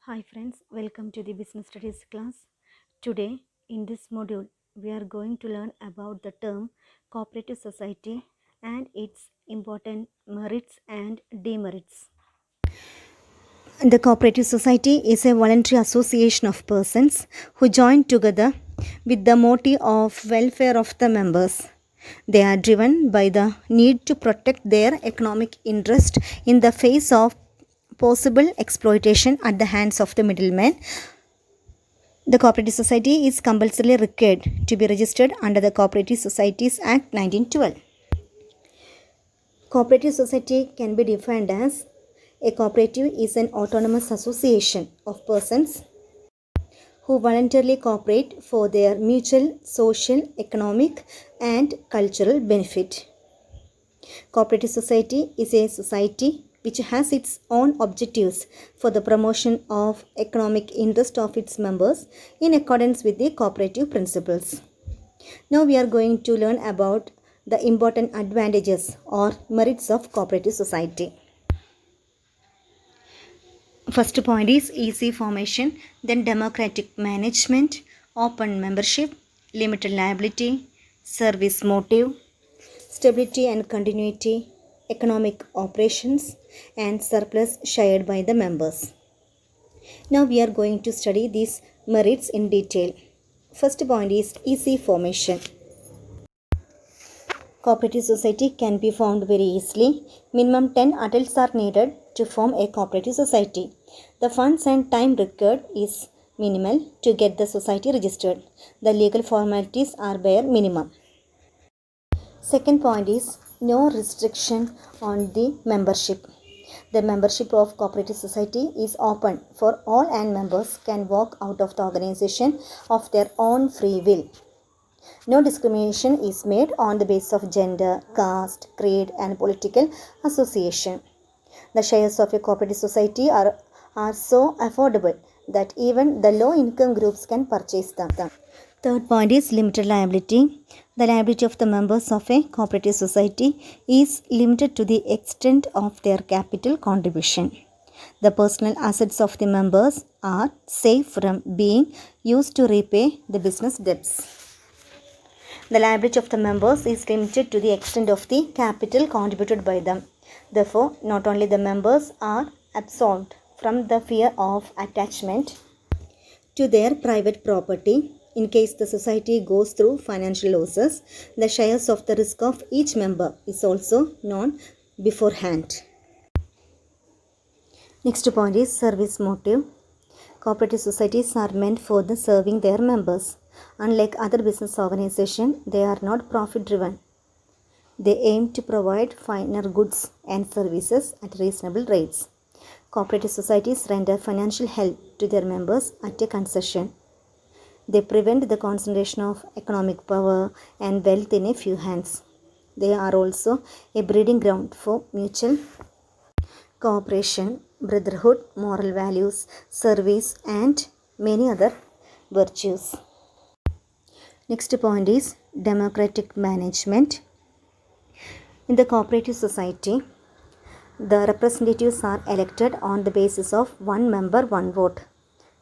Hi friends, welcome to the business studies class. Today in this module we are going to learn about the term cooperative society and its important merits and demerits. The cooperative society is a voluntary association of persons who join together with the motive of welfare of the members. They are driven by the need to protect their economic interest in the face of possible exploitation at the hands of the middlemen. The cooperative society is compulsorily required to be registered under the Cooperative Societies Act 1912. Cooperative society can be defined as a cooperative is an autonomous association of persons who voluntarily cooperate for their mutual social, economic, and cultural benefit. Cooperative society is a society which has its own objectives for the promotion of economic interest of its members in accordance with the cooperative principles. Now we are going to learn about the important advantages or merits of cooperative society. First point is easy formation, then democratic management, open membership, limited liability, service motive, stability and continuity, economic operations, and surplus shared by the members. Now we are going to study these merits in detail. First point is easy formation. Cooperative society can be found very easily. Minimum 10 adults are needed to form a cooperative society. The funds and time required is minimal to get the society registered. The legal formalities are bare minimum. Second point is no restriction on the membership. The membership of cooperative society is open for all, and members can walk out of the organization of their own free will. No discrimination is made on the basis of gender, caste, creed, and political association. The shares of a cooperative society are so affordable that even the low income groups can purchase them. Third point is limited liability. The liability of the members of a cooperative society is limited to the extent of their capital contribution. The personal assets of the members are safe from being used to repay the business debts. The liability of the members is limited to the extent of the capital contributed by them. Therefore, not only the members are absolved from the fear of attachment to their private property in case the society goes through financial losses, the shares of the risk of each member is also known beforehand. Next point is service motive. Cooperative societies are meant for the serving their members. Unlike other business organizations, they are not profit driven. They aim to provide finer goods and services at reasonable rates. Cooperative societies render financial help to their members at a concession. They prevent the concentration of economic power and wealth in a few hands. They are also a breeding ground for mutual cooperation, brotherhood, moral values, service, and many other virtues. Next point is democratic management. In the cooperative society, the representatives are elected on the basis of one member, one vote.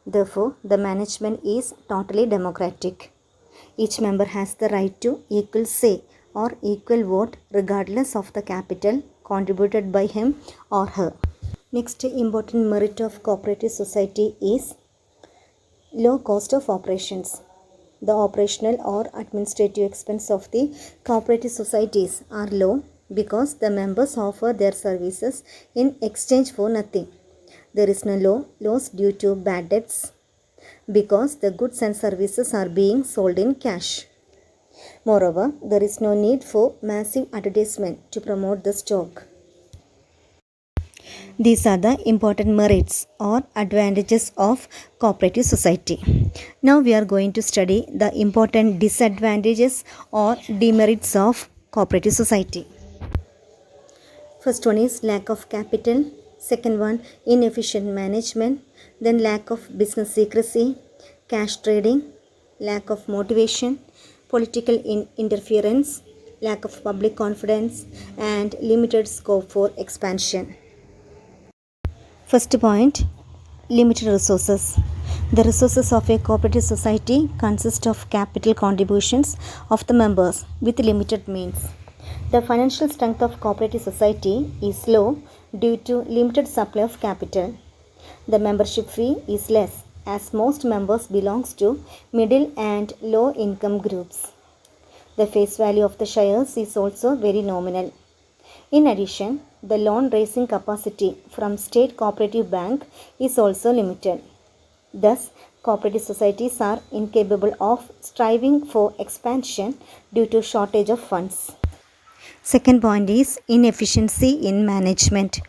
Therefore, the management is totally democratic. Each member has the right to equal say or equal vote regardless of the capital contributed by him or her. Next important merit of cooperative society is low cost of operations. The operational or administrative expense of the cooperative societies are low because the members offer their services in exchange for nothing. There is no loss due to bad debts because the goods and services are being sold in cash. Moreover, there is no need for massive advertisement to promote the stock. These are the important merits or advantages of cooperative society. Now we are going to study the important disadvantages or demerits of cooperative society. First one is lack of capital. Second one, inefficient management. Then lack of business secrecy, cash trading, lack of motivation, political interference, lack of public confidence, and limited scope for expansion. First point, Limited resources. The resources of a cooperative society consist of capital contributions of the members with limited means. The financial strength of cooperative society is low due to limited supply of capital. The membership fee is less as most members belongs to middle and low income groups. The face value of the shares is also very nominal. In addition, the loan raising capacity from State Cooperative Bank is also limited. Thus, cooperative societies are incapable of striving for expansion due to shortage of funds. Second point is inefficiency in management.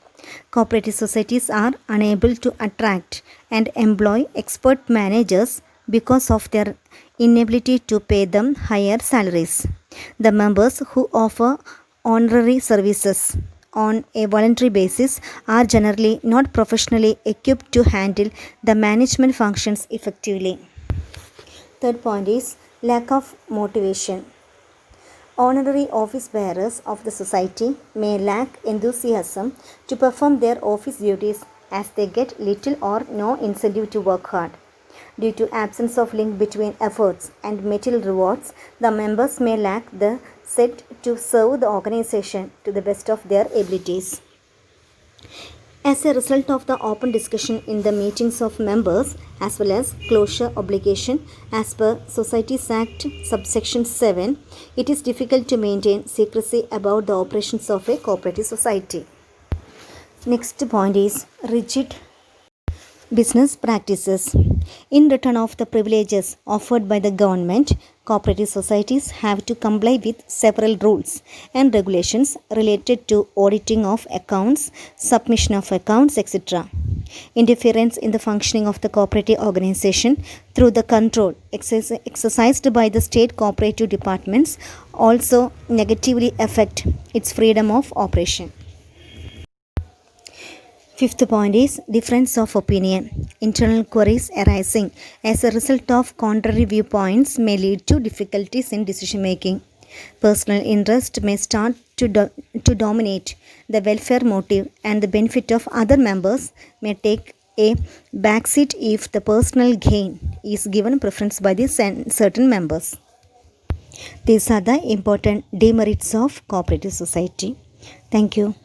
Cooperative societies are unable to attract and employ expert managers because of their inability to pay them higher salaries. The members who offer honorary services on a voluntary basis are generally not professionally equipped to handle the management functions effectively. Third point is lack of motivation. Honorary office bearers of the society may lack enthusiasm to perform their office duties as they get little or no incentive to work hard. Due to absence of link between efforts and material rewards, the members may lack the set to serve the organization to the best of their abilities. As a result of the open discussion in the meetings of members as well as closure obligation as per Societies Act subsection 7, it is difficult to maintain secrecy about the operations of a cooperative society. Next point is rigid business practices. In return of the privileges offered by the government, cooperative societies have to comply with several rules and regulations related to auditing of accounts, submission of accounts, etc. Interference in the functioning of the cooperative organization through the control exercised by the state cooperative departments also negatively affect its freedom of operation. Fifth point is difference of opinion. Internal queries arising as a result of contrary viewpoints may lead to difficulties in decision making. Personal interest may start to dominate the welfare motive, and the benefit of other members may take a backseat if the personal gain is given preference by the certain members. These are the important demerits of cooperative society. Thank you.